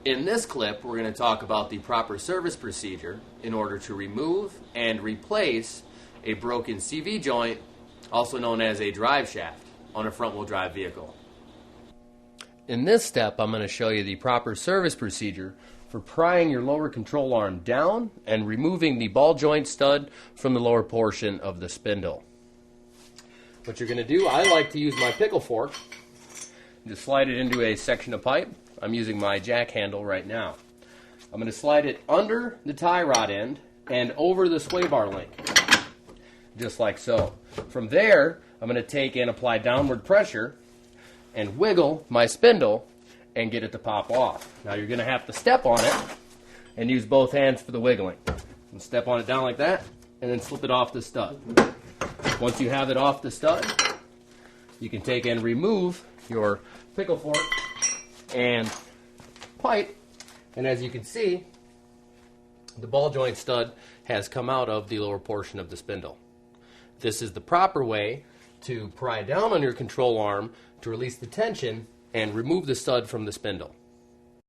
In this clip, we're going to talk about the proper service procedure in order to remove and replace a broken CV joint, also known as a drive shaft, on a front-wheel drive vehicle. In this step, I'm going to show you the proper service procedure for prying your lower control arm down and removing the ball joint stud from the lower portion of the spindle. What you're going to do, I like to use my pickle fork, just slide it into a section of pipe. I'm using my jack handle right now. I'm going to slide it under the tie rod end and over the sway bar link, just like so. From there, I'm going to take and apply downward pressure and wiggle my spindle and get it to pop off. Now you're going to have to step on it and use both hands for the wiggling. And step on it down like that and then slip it off the stud. Once you have it off the stud, you can take and remove your pickle fork and pipe, and as you can see, the ball joint stud has come out of the lower portion of the spindle. This is the proper way to pry down on your control arm to release the tension and remove the stud from the spindle.